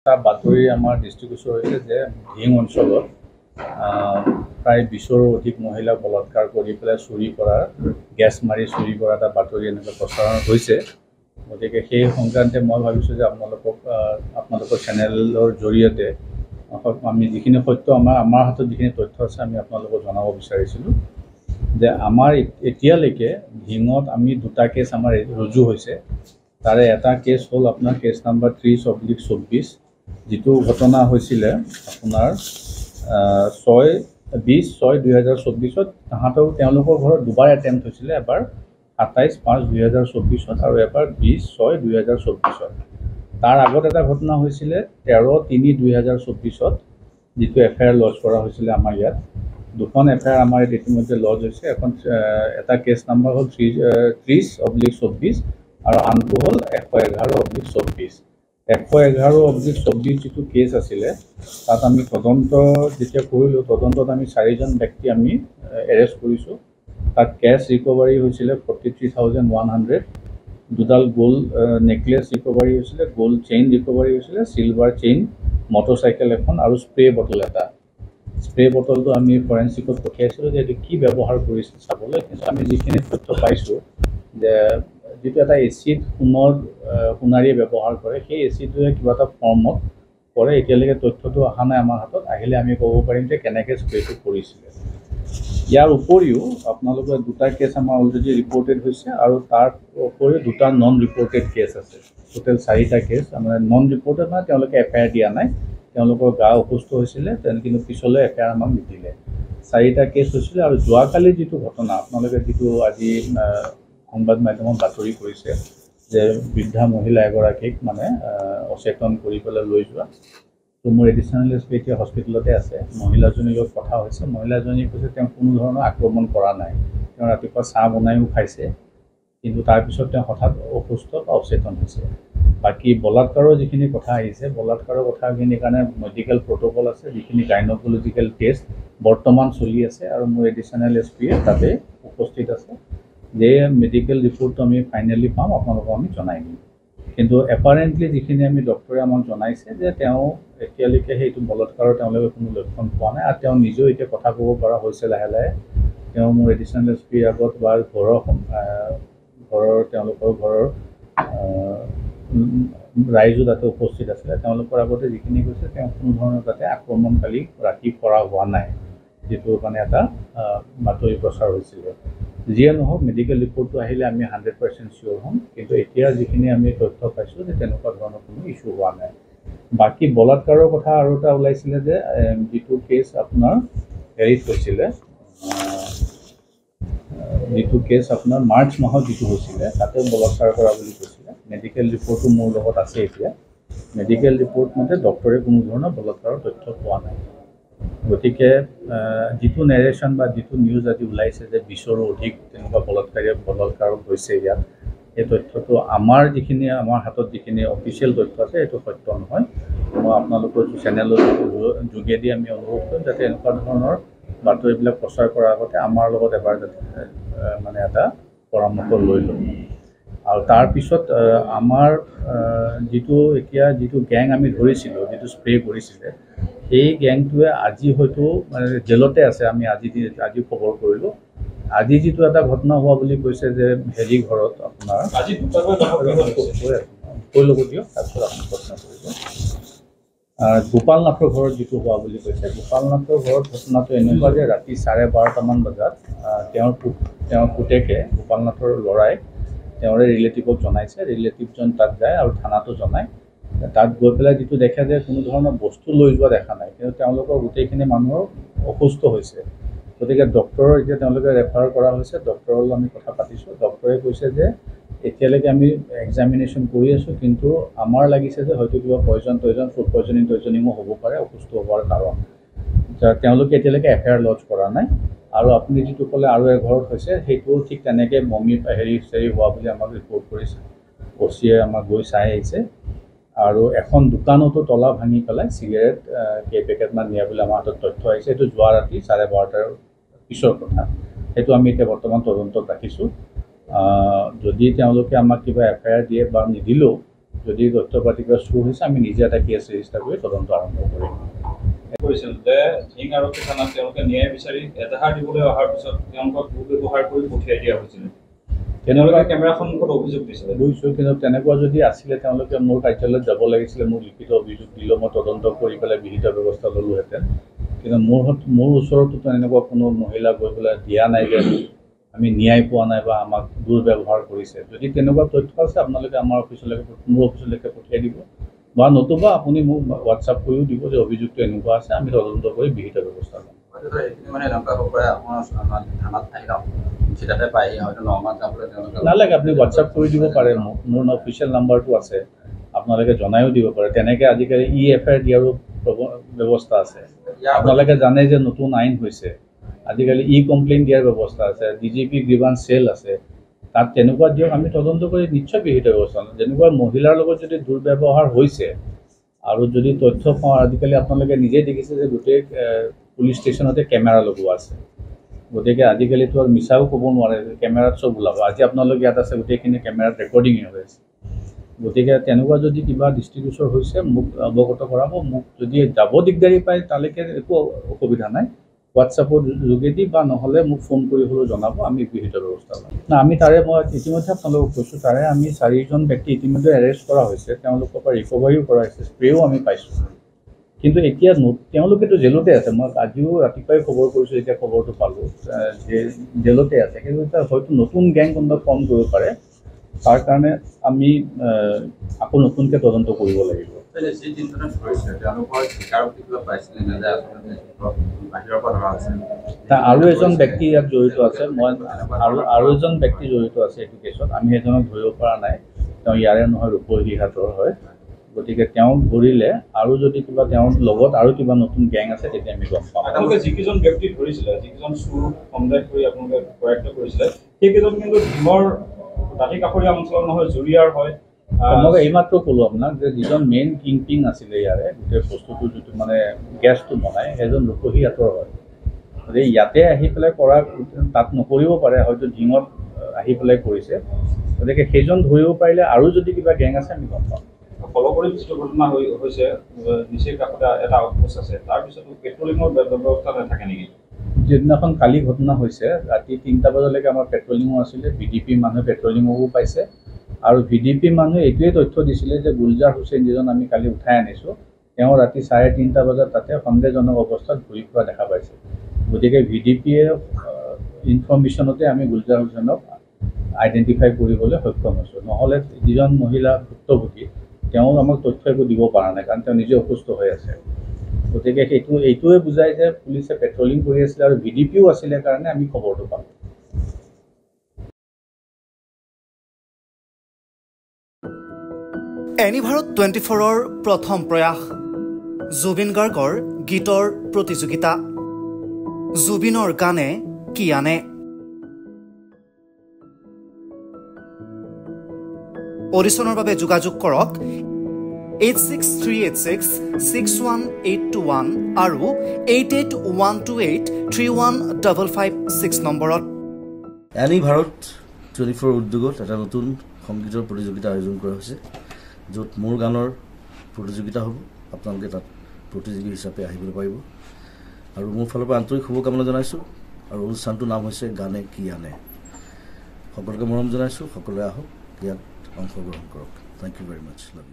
এটা বাতৰি আমাৰ দৃষ্টিগোচৰ হৈছে যে ভিং অঞ্চলত প্ৰায় 20ৰো অধিক মহিলা বলাৎকাৰ কৰি পেলাই চুৰি কৰাৰ গেছ মাৰি চুৰি কৰা এটা বাতৰি এনেকৈ প্ৰচাৰণ হৈছে। গতিকে সেই সংক্ৰান্তে মই ভাবিছোঁ যে আপোনালোকৰ চেনেলৰ জৰিয়তে আমি যিখিনি সত্য আমাৰ হাতত যিখিনি তথ্য আছে আমি আপোনালোকক জনাব বিচাৰিছিলোঁ যে আমাৰ এতিয়ালৈকে ভিঙত আমি 2টা কেছ আমাৰ ৰুজু হৈছে। তাৰে এটা কেছ হ'ল আপোনাৰ কেছ নাম্বাৰ 30/24, যিটো ঘটনা হৈছিলে আপোনাৰ 6/20/2024 তেওঁলোকৰ ঘৰত দুবাৰ এটেম্প্ট হৈছিলে, এবাৰ 27/5/2024 আৰু এবাৰ 20/6/2024। তাৰ আগত এটা ঘটনা হৈছিলে 13/3/2024, যিটো FIR লজ কৰা হৈছিলে আমাৰ ইয়াত। দুখন FIR আমাৰ ইয়াত ইতিমধ্যে লজ হৈছে। এটা কেছ নাম্বাৰ হ'ল 30/24 আৰু আনটো হ'ল 111/24। 111/24 যিটো কেছ আছিলে তাত আমি তদন্ত যেতিয়া কৰিলোঁ, তদন্তত আমি 4জন ব্যক্তি আমি এৰেষ্ট কৰিছোঁ। তাত কেছ ৰিকভাৰী হৈছিলে 43,100, দুডাল গ'ল্ড নেকলেছ ৰিকভাৰী হৈছিলে, গ'ল্ড চেইন ৰিকভাৰী হৈছিলে, চিলভাৰ চেইন, মটৰচাইকেল এখন আৰু স্প্ৰে বটল এটা। স্প্ৰে বটলটো আমি ফৰেঞ্চিকত পঠিয়াইছিলোঁ যে এইটো কি ব্যৱহাৰ কৰিছিল চাবলৈ। কিন্তু আমি যিখিনি তথ্য পাইছোঁ যে যিটো এটা এচিড সোণাৰীয়ে ব্যৱহাৰ কৰে, সেই এচিডটোৱে কিবা এটা ফৰ্মত কৰে। এতিয়ালৈকে তথ্যটো অহা নাই আমাৰ হাতত, আহিলে আমি ক'ব পাৰিম যে কেনেকৈ স্প্ৰেটো কৰিছিলে। ইয়াৰ উপৰিও আপোনালোকৰ 2টা কেছ আমাৰ অলৰেডি ৰিপৰ্টেড হৈছে আৰু তাৰ উপৰিও 2টা নন ৰিপৰ্টেড কেছ আছে। টোটেল 4টা কেছ আমাৰ নন ৰিপৰ্টেড, মানে তেওঁলোকে FIR দিয়া নাই, তেওঁলোকৰ গা অসুস্থ হৈছিলে, কিন্তু পিছলৈ FIR আমাক নিদিলে। 4টা কেছ হৈছিলে। আৰু যোৱাকালি যিটো ঘটনা আপোনালোকে যিটো আজি সংবাদ মাধ্যমত বাতৰি কৰিছে যে বৃদ্ধা মহিলা এগৰাকীক মানে অচেতন কৰি পেলাই লৈ যোৱা, তো মোৰ এডিশ্যনেল SP এতিয়া হস্পিটেলতে আছে। মহিলাজনীৰ লগত কথা হৈছে। মহিলাজনীয়ে কৈছে তেওঁ কোনো ধৰণৰ আক্ৰমণ কৰা নাই, তেওঁ ৰাতিপুৱা চাহ বনাইও খাইছে, কিন্তু তাৰপিছত তেওঁ হঠাৎ অসুস্থ বা অচেতন হৈছে। বাকী বলাৎকাৰৰ যিখিনি কথা আহিছে, বলাৎকাৰৰ কথাখিনিৰ কাৰণে মেডিকেল প্ৰট'কল আছে, যিখিনি গাইনকলজিকেল টেষ্ট বৰ্তমান চলি আছে আৰু মোৰ এডিশ্যনেল SPয়ে তাতে উপস্থিত আছে। যে মেডিকেল ৰিপৰ্টটো আমি ফাইনেলি পাম, আপোনালোকক আমি জনাই দিম। কিন্তু এপাৰেণ্টলি যিখিনি আমি ডক্টৰে আমাক জনাইছে যে তেওঁ এতিয়ালৈকে সেইটো বলাৎকাৰৰ তেওঁলোকে কোনো লক্ষণ পোৱা নাই, আৰু তেওঁ নিজেও এতিয়া কথা ক'ব পৰা হৈছে লাহে লাহে। তেওঁ মোৰ এডিশ্যনেল SPৰ আগত বা তেওঁলোকৰ ঘৰৰ ৰাইজো তাতে উপস্থিত আছিলে। তেওঁলোকৰ আগতে যিখিনি কৈছে তেওঁ কোনো ধৰণৰ তাতে আক্ৰমণকাৰী ৰাতি কৰা হোৱা নাই, যিটো মানে এটা বাতৰি প্ৰচাৰ হৈছিলে। যিয়ে নহওক, মেডিকেল ৰিপৰ্টটো আহিলে আমি 100% চিয়'ৰ হ'ম। কিন্তু এতিয়া যিখিনি আমি তথ্য পাইছোঁ যে তেনেকুৱা ধৰণৰ কোনো ইছ্যু হোৱা নাই। বাকী বলাৎকাৰৰ কথা আৰু এটা ওলাইছিলে যে যিটো কেছ আপোনাৰ হেৰিত হৈছিলে, যিটো কেছ আপোনাৰ মাৰ্চ মাহত যিটো হৈছিলে তাতে বলাৎকাৰ কৰা বুলি কৈছিলে। মেডিকেল ৰিপৰ্টটো মোৰ লগত আছে এতিয়া। মেডিকেল ৰিপৰ্ট মতে ডক্টৰে কোনো ধৰণৰ বলাৎকাৰৰ তথ্য পোৱা নাই। গতিকে যিটো নেৰেশ্যন বা যিটো নিউজ আজি ওলাইছে যে 20ৰো অধিক তেনেকুৱা বলাৎকাৰ হৈছে ইয়াত, এই তথ্যটো আমাৰ হাতত যিখিনি অফিচিয়েল তথ্য আছে সেইটো সত্য নহয়। মই আপোনালোকৰ চেনেলৰ যোগেদি আমি অনুৰোধ কৰিম যাতে এনেকুৱা ধৰণৰ বাতৰিবিলাক প্ৰচাৰ কৰাৰ আগতে আমাৰ লগত এবাৰ মানে এটা পৰামৰ্শ লৈ লওঁ। আৰু তাৰপিছত আমাৰ যিটো গেং আমি ধৰিছিলোঁ, যিটো স্প্ৰে কৰিছিলে, সেই গেংটোৱে আজি হয়তো মানে জেলতে আছে। আমি আজি খবৰ কৰিলোঁ। আজি যিটো এটা ঘটনা হোৱা বুলি কৈছে যে হেৰি ঘৰত আপোনাৰ কৈ ল'ব দিয়ক, তাৰপিছত আপুনি প্ৰশ্ন কৰিব। গোপাল নাথৰ ঘৰত যিটো হোৱা বুলি কৈছে, গোপাল নাথৰ ঘৰত ঘটনাটো এনেকুৱা যে ৰাতি 12:30মান বজাত তেওঁৰ পুতেকে, গোপাল নাথৰ ল'ৰাই তেওঁৰে ৰিলেটিভক জনাইছে। ৰিলেটিভজন তাত যায় আৰু থানাতো জনায়। তাত গৈ পেলাই যিটো দেখে যে কোনো ধৰণৰ বস্তু লৈ যোৱা দেখা নাই, কিন্তু তেওঁলোকৰ গোটেইখিনি মানুহৰ অসুস্থ হৈছে। গতিকে ডক্টৰৰ এতিয়া তেওঁলোকে ৰেফাৰ কৰা হৈছে। ডক্টৰৰ লগত আমি কথা পাতিছোঁ। ডক্টৰে কৈছে যে এতিয়ালৈকে আমি এক্সামিনেশ্যন কৰি আছোঁ, কিন্তু আমাৰ লাগিছে যে হয়তো কিবা ফুড পয়জনিঙো হ'ব পাৰে, অসুস্থ হোৱাৰ কাৰণ। তেওঁলোকে এতিয়ালৈকে FIR লজ কৰা নাই। আৰু আপুনি যিটো ক'লে আৰু এঘৰত হৈছে, সেইটোও ঠিক তেনেকৈ হেৰি হোৱা বুলি আমাক ৰিপৰ্ট কৰিছে। OCয়ে আমাক গৈ চাই আহিছে। আৰু এখন দোকানতো তলা ভাঙি পেলাই চিগাৰেট কেইপেকেটমান নিয়া বুলি আমাৰ হাতত তথ্য আহিছে। এইটো যোৱা ৰাতি 12:30টাৰ পিছৰ কথা। সেইটো আমি এতিয়া বৰ্তমান তদন্তত ৰাখিছোঁ। যদি তেওঁলোকে আমাক কিবা FIR দিয়ে বা নিদিলেও যদি তথ্য পাতি কিবা চুৰ হৈছে আমি নিজে এটা কেছ ৰেজিষ্টাৰ কৰি তদন্ত আৰম্ভ কৰিম। কৰিছিল যে ঢিং আৰক্ষী থানাত তেওঁলোকে ন্যায় বিচাৰি এজাহাৰ দিবলৈ অহাৰ পিছত তেওঁলোকক দুৰ্ব্যৱহাৰ কৰি পঠিয়াই দিয়া হৈছিল। তেওঁলোকে কেমেৰা সন্মুখত অভিযোগ দিছিলে। বুজিছোঁ, কিন্তু তেনেকুৱা যদি আছিলে তেওঁলোকে মোৰ কাৰ্যালয়ত যাব লাগিছিলে, মোক লিখিত অভিযোগ দিলেও মই তদন্ত কৰি পেলাই বিহিত ব্যৱস্থা ল'লোহেঁতেন। কিন্তু মোৰ ওচৰতো এনেকুৱা কোনো মহিলা গৈ পেলাই দিয়া নাই যে আমি ন্যায় পোৱা নাই বা আমাক দুৰ্ব্যৱহাৰ কৰিছে। যদি তেনেকুৱা তথ্য আছে আপোনালোকে আমাৰ মোৰ অফিচলৈকে পঠিয়াই দিব, বা নতুবা আপুনি মোক হোৱাটছআপ কৰিও দিব যে অভিযোগটো এনেকুৱা আছে, আমি তদন্ত কৰি বিহিত ব্যৱস্থা ল'ম। নালাগে, আপুনি হোৱাটছআপ কৰি দিব পাৰে মোক, মোৰ অফিচিয়েল নাম্বাৰটো আছে, আপোনালোকে জনাইও দিব পাৰে। তেনেকৈ আজিকালি FIR দিয়াৰো ব্যৱস্থা আছে। আপোনালোকে জানে যে নতুন আইন হৈছে, আজিকালি কমপ্লেইন দিয়াৰ ব্যৱস্থা আছে, DGP গ্ৰিভান্স চেল আছে, তাত তেনেকুৱা দিয়ক, আমি তদন্ত কৰি নিশ্চয় বিহিত ব্যৱস্থা ল'ম। যেনেকুৱা মহিলাৰ লগত যদি দুৰ্ব্যৱহাৰ হৈছে আৰু যদি তথ্য পাওঁ, আজিকালি আপোনালোকে নিজেই দেখিছে যে গোটেই পুলিচ ষ্টেচনতে কেমেৰা লগোৱা আছে, গতিকে আজিকালিতো আৰু মিছাও ক'ব নোৱাৰে যে কেমেৰাত চব ওলাব। আজি আপোনালোক ইয়াত আছে, গোটেইখিনি কেমেৰাত ৰেকৰ্ডিঙে হৈ আছে। গতিকে তেনেকুৱা যদি কিবা দৃষ্টিগোচৰ হৈছে মোক অৱগত কৰাব। মোক যদি যাব দিগদাৰী পায় তালৈকে একো অসুবিধা নাই, হোৱাটছআপৰ যোগেদি বা নহ'লে মোক ফোন কৰি হ'লেও জনাব, আমি বিহিত ব্যৱস্থা ল'ম। আমি মই ইতিমধ্যে আপোনালোকক কৈছোঁ, আমি 4জন ব্যক্তি ইতিমধ্যে এৰেষ্ট কৰা হৈছে, তেওঁলোকৰ পৰা ৰিকভাৰীও কৰা হৈছে, স্প্ৰেও আমি পাইছোঁ। কিন্তু এতিয়া তেওঁলোকেতো জেলতে আছে। মই আজিও ৰাতিপুৱাই খবৰ কৰিছোঁ, এতিয়া খবৰটো পালোঁ যে জেলতে আছে। কিন্তু এতিয়া হয়তো নতুন গেং কোনোবা ফৰ্ম কৰিব পাৰে, তাৰ কাৰণে আমি আকৌ নতুনকৈ তদন্ত কৰিব লাগিব। আৰু এজন ব্যক্তি ইয়াত জড়িত আছে, আৰু এজন ব্যক্তি জড়িত আছে এইটো কেছত। আমি এজনক ধৰিব পৰা নাই, তেওঁ ইয়াৰে নহয়, ৰূপহীহাটৰ হয়। গতিকে তেওঁক ধৰিলে আৰু যদি কিবা তেওঁৰ লগত আৰু কিবা নতুন গেং আছে তেতিয়া আমি গম পাম। আপোনালোকে যিকেইজন ব্যক্তি ধৰিছিলে, যিকেইজন চুৰ সন্দেহ কৰি আপোনালোকে প্ৰয়াস কৰিছিলে, সেইকেইজন কিন্তু ঢিঙৰ দাঁতি কাষৰীয়া অঞ্চলৰ নহয়, জুৰিয়াৰ হয়। মই এইমাত্ৰ ক'লোঁ আপোনাক যে যিজন মেইন কিং আছিলে ইয়াৰে গোটেই বস্তুটো যিটো মানে গেছটো বনায়, সেইজন ৰূপহীহাটৰ হয়। গতিকে ইয়াতে আহি পেলাই কৰা, তাত নকৰিব পাৰে, হয়তো ঢিঙত আহি পেলাই কৰিছে। গতিকে সেইজন ধৰিব পাৰিলে আৰু যদি কিবা গেং আছে আমি গম পাম। ফলকৰি যিটো ঘটনা হৈছে, নিচেই কাষতে এটা আউটপোষ্ট আছে, তাৰপিছতো পেট্ৰলিঙৰ ব্যৱস্থা নাথাকে নেকি? যিদিনাখন কালি ঘটনা হৈছে, ৰাতি 3টা বজালৈকে আমাৰ পেট্ৰলিঙো আছিলে, VDP মানুহে পেট্ৰলিঙকো পাইছে। আৰু VDP মানুহে এইটোৱে তথ্য দিছিলে যে গুলজাৰ হুছেইন যিজন আমি কালি উঠাই আনিছোঁ, তেওঁ ৰাতি 3:30 বজাত তাতে সন্দেহজনক অৱস্থাত ঘূৰি ফুৰা দেখা পাইছে। গতিকে VDPয়ে ইনফৰ্মেশ্যনতে আমি গুলজাৰ হুছেইনক আইডেণ্টিফাই কৰিবলৈ সক্ষম হৈছোঁ। নহ'লে যিজন মহিলা ভুক্তভোগী তেওঁ আমাক তথ্য একো দিব পৰা নাই, কাৰণ তেওঁ নিজে অসুস্থ হৈ আছে। গতিকে এইটোৱে বুজায় যে পুলিচে পেট্ৰলিং কৰি আছিলে আৰু VDPও আছিলে কাৰণে আমি খবৰটো পালোঁ। এনিভাৰত 24ৰ প্ৰথম প্ৰয়াস, জুবিন গাৰ্গৰ গীতৰ প্ৰতিযোগিতা। জুবিনৰ গানে কি আনে? অডিশ্যনৰ বাবে যোগাযোগ কৰক 8638661821 আৰু 8812831556 নম্বৰত। এনিভাৰত 24 উদ্যোগত এটা নতুন সংগীতৰ প্ৰতিযোগিতা আয়োজন কৰা হৈছে, য'ত মোৰ গানৰ প্ৰতিযোগিতা হ'ব। আপোনালোকে তাত প্ৰতিযোগী হিচাপে আহিবলৈ পাৰিব আৰু মোৰ ফালৰ পৰা আন্তৰিক শুভকামনা জনাইছোঁ। আৰু অনুষ্ঠানটোৰ নাম হৈছে গানে কি আনে। সকলোকে মৰম জনাইছোঁ, সকলোৱে আহক, ইয়াত অংশগ্ৰহণ কৰক। Thank you very much. Love U.